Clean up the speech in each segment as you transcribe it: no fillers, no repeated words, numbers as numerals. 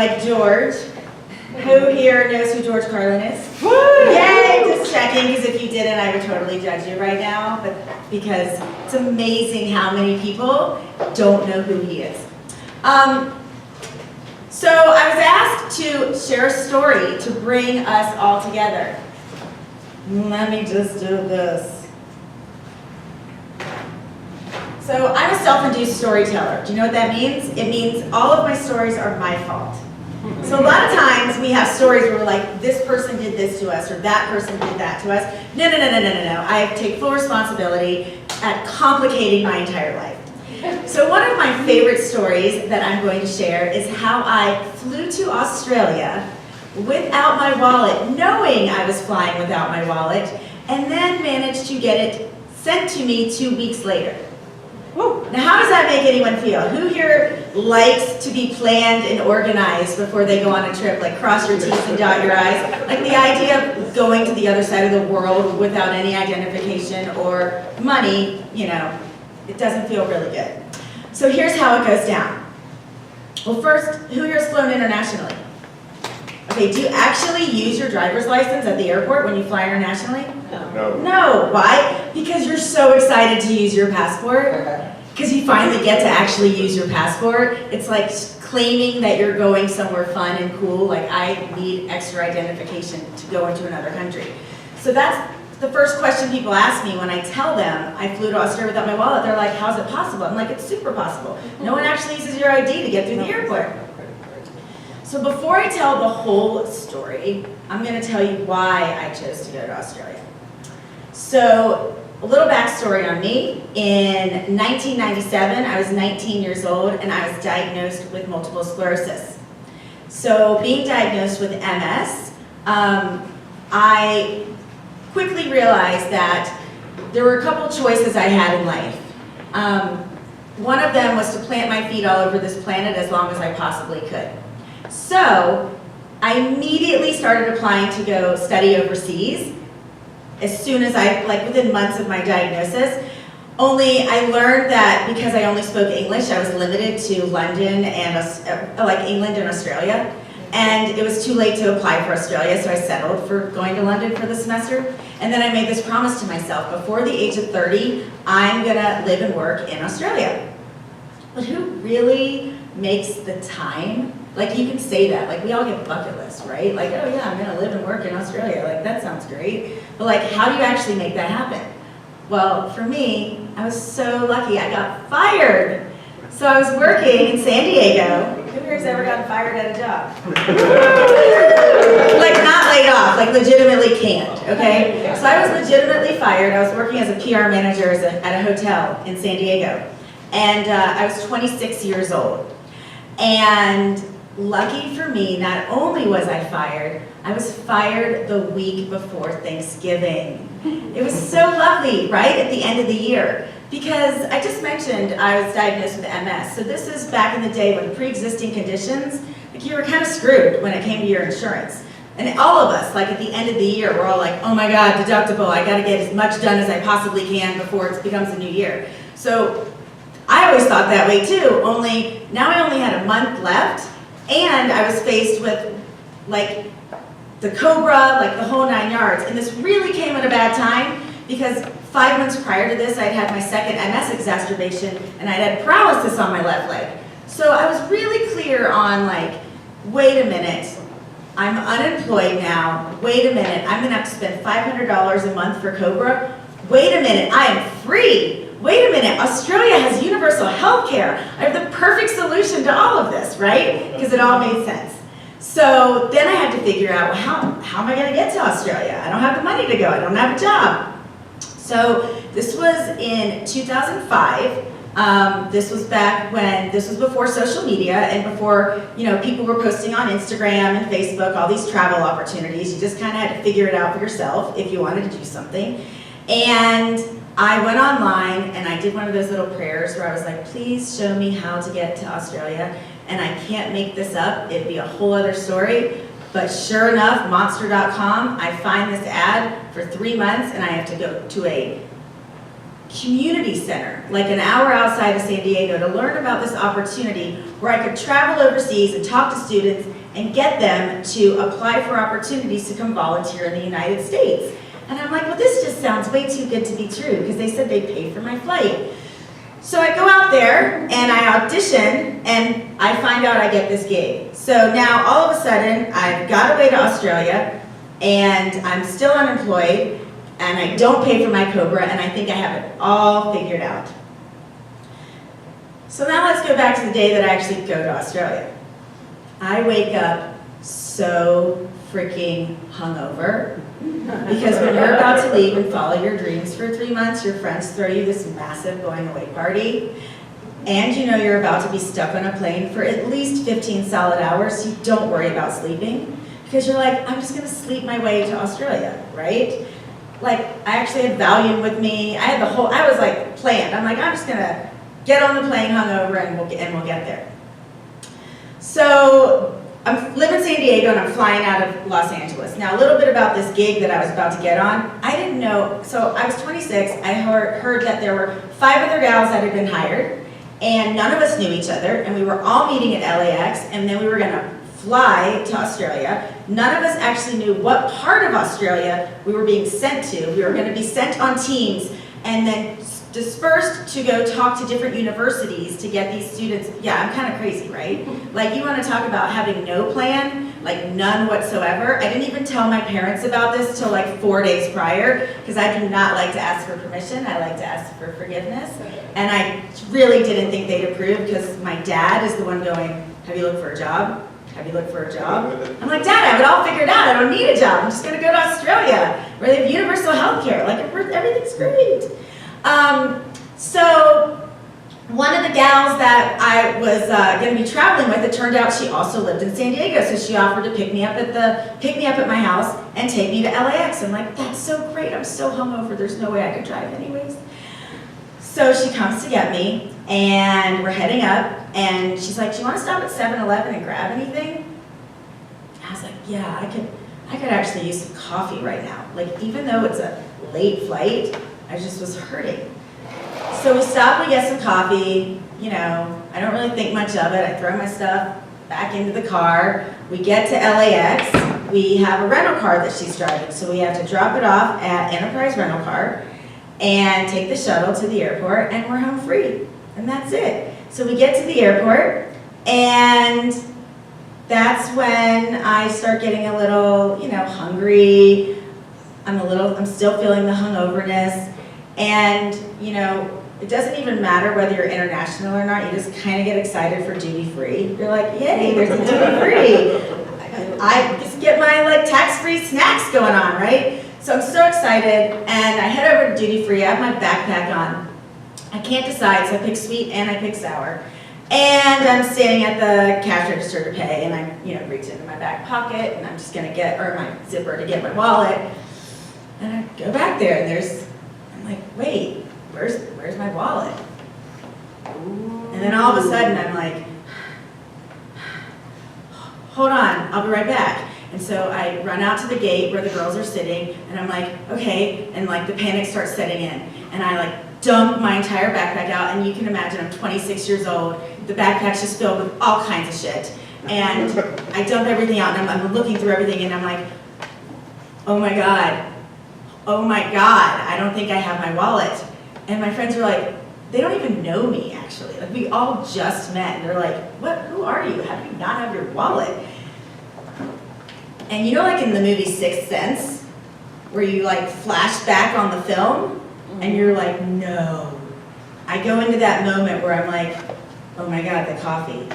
like George. Who here knows who George Carlyn is? Yay, just checking, because if you didn't, I would totally judge you right now, but because it's amazing how many people don't know who he is. So I was asked to share a story to bring us all together. Let me just do this. So I'm a self-induced storyteller. Do you know what that means? It means all of my stories are my fault. So a lot of times we have stories where we're like, this person did this to us, or that person did that to us. No. I take full responsibility at complicating my entire life. So one of my favorite stories that I'm going to share is how I flew to Australia without my wallet, knowing I was flying without my wallet, and then managed to get it sent to me 2 weeks later. Woo. Now, how does that make anyone feel? Who here likes to be planned and organized before they go on a trip, like cross your T's and dot your I's? Like the idea of going to the other side of the world without any identification or money, you know, it doesn't feel really good. So here's how it goes down. Well, first, who here has flown internationally? Okay, do you actually use your driver's license at the airport when you fly internationally? No. No, why? Because you're so excited to use your passport. Because you finally get to actually use your passport. It's like claiming that you're going somewhere fun and cool, like I need extra identification to go into another country. So that's the first question people ask me when I tell them I flew to Australia without my wallet. They're like, how's it possible? I'm like, it's super possible. No one actually uses your ID to get through the airport. So before I tell the whole story, I'm going to tell you why I chose to go to Australia. So a little backstory on me. In 1997, I was 19 years old and I was diagnosed with multiple sclerosis. So being diagnosed with MS, I quickly realized that there were a couple choices I had in life. One of them was to plant my feet all over this planet as long as I possibly could. So I immediately started applying to go study overseas as soon as within months of my diagnosis. Only I learned that because I only spoke English, I was limited to London and England and Australia. And it was too late to apply for Australia, so I settled for going to London for the semester. And then I made this promise to myself, before the age of 30, I'm gonna live and work in Australia. But who really makes the time? Like, you can say that, like we all get bucket lists, right? Like, oh yeah, I'm gonna live and work in Australia, like that sounds great. But like, how do you actually make that happen? Well, for me, I was so lucky, I got fired. So I was working in San Diego. Who here has ever gotten fired at a job? Like not laid off, like legitimately canned, okay? So I was legitimately fired. I was working as a PR manager at a hotel in San Diego. And I was 26 years old. And lucky for me, not only was I was fired the week before Thanksgiving. It was so lovely, right, at the end of the year. Because I just mentioned I was diagnosed with MS. So this is back in the day when pre-existing conditions, like you were kind of screwed when it came to your insurance. And all of us, like at the end of the year, we're all like, oh my God, deductible, I gotta get as much done as I possibly can before it becomes a new year. So I always thought that way too, only now I only had a month left, and I was faced with like the cobra, like the whole 9 yards. And this really came at a bad time because 5 months prior to this, I'd had my second MS exacerbation and I'd had paralysis on my left leg. So I was really clear on like, wait a minute, I'm unemployed now. Wait a minute, I'm gonna have to spend $500 a month for Cobra. Wait a minute, I am free. Wait a minute, Australia has universal health care. I have the perfect solution to all of this, right? Because it all made sense. So then I had to figure out, well, how am I gonna get to Australia? I don't have the money to go, I don't have a job. So this was in 2005. This was back when, this was before social media and before, you know, people were posting on Instagram and Facebook, all these travel opportunities. You just kind of had to figure it out for yourself if you wanted to do something. And I went online and I did one of those little prayers where I was like, please show me how to get to Australia. And I can't make this up, it'd be a whole other story. But sure enough, monster.com, I find this ad for 3 months and I have to go to a community center, like an hour outside of San Diego, to learn about this opportunity where I could travel overseas and talk to students and get them to apply for opportunities to come volunteer in the United States. And I'm like, well, this just sounds way too good to be true, because they said they'd pay for my flight. So I go out there and I audition and I find out I get this gig. So now all of a sudden I've got away to Australia and I'm still unemployed and I don't pay for my Cobra and I think I have it all figured out. So now let's go back to the day that I actually go to Australia. I wake up so freaking hungover, because when you're about to leave and follow your dreams for 3 months, your friends throw you this massive going away party, and you know you're about to be stuck on a plane for at least 15 solid hours, so you don't worry about sleeping, because you're like, I'm just gonna sleep my way to Australia, right? Like, I actually had Valium with me, I was like planned. I'm like, I'm just gonna get on the plane hungover and we'll get there. So, I live in San Diego and I'm flying out of Los Angeles. Now, a little bit about this gig that I was about to get on. I didn't know, so I was 26, I heard that there were 5 other gals that had been hired, and none of us knew each other, and we were all meeting at LAX, and then we were gonna fly to Australia. None of us actually knew what part of Australia we were being sent to. We were gonna be sent on teams, and then dispersed to go talk to different universities to get these students. Yeah, I'm kind of crazy, right? Like, you want to talk about having no plan, like none whatsoever. I didn't even tell my parents about this till like 4 days prior, because I do not like to ask for permission. I like to ask for forgiveness. And I really didn't think they'd approve, because my dad is the one going, have you looked for a job? Have you looked for a job? I'm like, Dad, I have it all figured out. I don't need a job. I'm just going to go to Australia, where they have universal health care. Like, everything's great. So one of the gals that I was going to be traveling with, it turned out she also lived in San Diego, so she offered to pick me up at my house and take me to LAX. I'm like, that's so great. I'm so hungover. There's no way I could drive anyways. So she comes to get me, and we're heading up, and she's like, do you want to stop at 7-Eleven and grab anything? I was like, yeah, I could actually use some coffee right now. Like, even though it's a late flight, I just was hurting. So we stop, we get some coffee, you know, I don't really think much of it. I throw my stuff back into the car. We get to LAX. We have a rental car that she's driving, so we have to drop it off at Enterprise Rental Car and take the shuttle to the airport, and we're home free. And that's it. So we get to the airport, and that's when I start getting a little, you know, hungry. I'm still feeling the hungoverness. And, you know, it doesn't even matter whether you're international or not, you just kind of get excited for duty free. You're like, yay, there's a duty free. I just get my like tax-free snacks going on, right? So I'm so excited, and I head over to duty free. I have my backpack on. I can't decide, so I pick sweet and I pick sour. And I'm standing at the cash register to pay, and I, you know, reach into my back pocket, and I'm just gonna or my zipper to get my wallet. And I go back there, and I'm like, wait, where's my wallet? And then all of a sudden I'm like, hold on, I'll be right back. And so I run out to the gate where the girls are sitting, and I'm like, okay, and like the panic starts setting in. And I like dump my entire backpack out, and you can imagine I'm 26 years old, the backpack's just filled with all kinds of shit. And I dump everything out, and I'm looking through everything, and I'm like, oh my God, I don't think I have my wallet. And my friends are like, they don't even know me, actually. Like, we all just met, and they're like, who are you? How do you not have your wallet? And you know, like in the movie Sixth Sense, where you like flash back on the film, and you're like, no. I go into that moment where I'm like, oh my God, the coffee.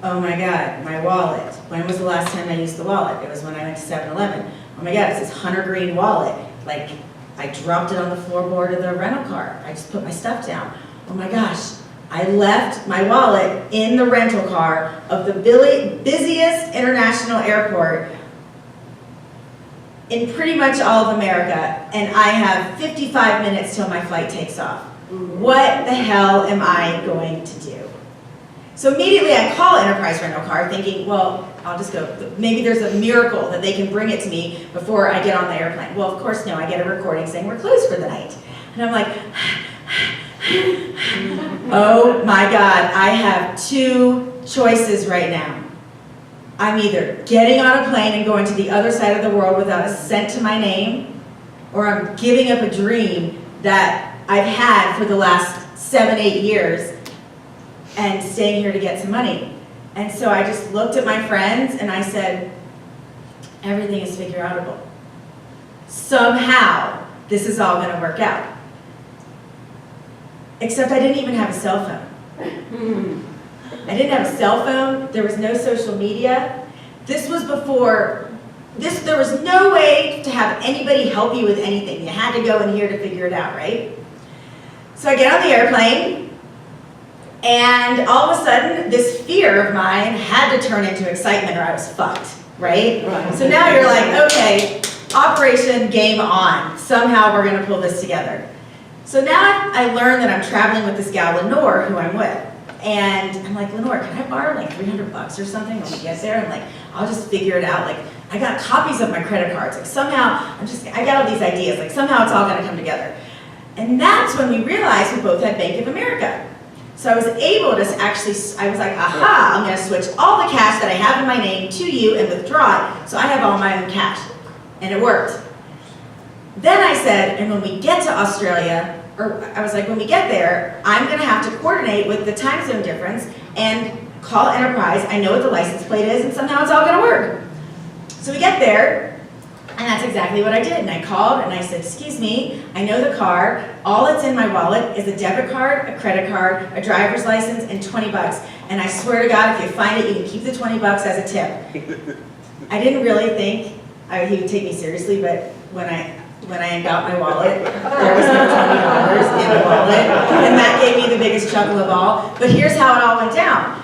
Oh my God, my wallet. When was the last time I used the wallet? It was when I went to 7-Eleven. Oh my God, it's this hunter green wallet. Like, I dropped it on the floorboard of the rental car. I just put my stuff down. Oh my gosh, I left my wallet in the rental car of the busiest international airport in pretty much all of America, and I have 55 minutes till my flight takes off. What the hell am I going to do? So immediately I call Enterprise Rental Car thinking, well, I'll just go, maybe there's a miracle that they can bring it to me before I get on the airplane. Well, of course, no, I get a recording saying we're closed for the night. And I'm like, Oh my God, I have two choices right now. I'm either getting on a plane and going to the other side of the world without a cent to my name, or I'm giving up a dream that I've had for the last 7-8 years and staying here to get some money. And so I just looked at my friends and I said, everything is figure outable. Somehow, this is all gonna work out. Except I didn't even have a cell phone. I didn't have a cell phone, there was no social media. This was before, there was no way to have anybody help you with anything. You had to go in here to figure it out, right? So I get on the airplane, and all of a sudden, this fear of mine had to turn into excitement or I was fucked, right? So now you're like, okay, operation game on. Somehow we're gonna pull this together. So now I learned that I'm traveling with this gal, Lenore, who I'm with. And I'm like, Lenore, can I borrow like $300 or something when we get there? I'm like, I'll just figure it out. Like, I got copies of my credit cards. Like somehow, I got all these ideas. Like somehow it's all gonna come together. And that's when we realized we both had Bank of America. So I was able to actually, I was like, aha, I'm gonna switch all the cash that I have in my name to you and withdraw it, so I have all my own cash. And it worked. Then I said, and when we get to Australia, or I was like, when we get there, I'm gonna have to coordinate with the time zone difference and call Enterprise. I know what the license plate is, and somehow it's all gonna work. So we get there, and that's exactly what I did. And I called and I said, excuse me, I know the car. All that's in my wallet is a debit card, a credit card, a driver's license, and $20. And I swear to God, if you find it, you can keep the $20 as a tip. I didn't really think he would take me seriously, but when I got my wallet, there was no $20 in the wallet, and that gave me the biggest chuckle of all. But here's how it all went down.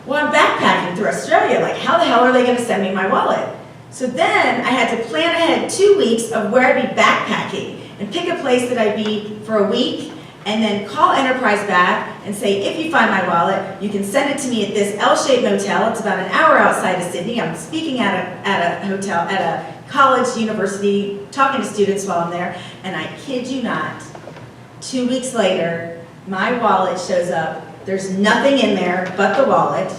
Well, I'm backpacking through Australia. Like, how the hell are they going to send me my wallet? So then I had to plan ahead 2 weeks of where I'd be backpacking and pick a place that I'd be for a week, and then call Enterprise back and say, if you find my wallet, you can send it to me at this L-shaped motel. It's about an hour outside of Sydney. I'm speaking at a hotel, at a college, university, talking to students while I'm there, and I kid you not, 2 weeks later, my wallet shows up. There's nothing in there but the wallet,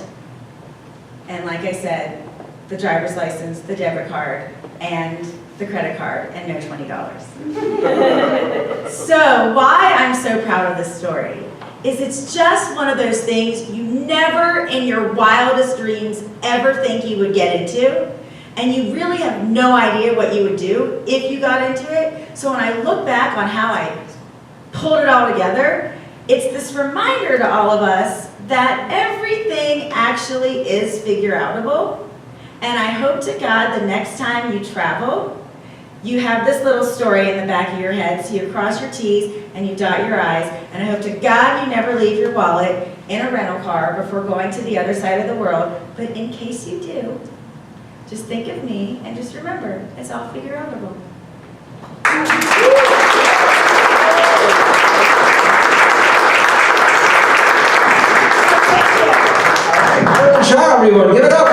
and like I said, the driver's license, the debit card, and the credit card, and no $20. So why I'm so proud of this story is it's just one of those things you never in your wildest dreams ever think you would get into, and you really have no idea what you would do if you got into it. So when I look back on how I pulled it all together, it's this reminder to all of us that everything actually is figure-outable. And I hope to God the next time you travel, you have this little story in the back of your head, so you cross your T's and you dot your I's. And I hope to God you never leave your wallet in a rental car before going to the other side of the world. But in case you do, just think of me and just remember, it's all figure-outable. Good job, everyone. Give it up.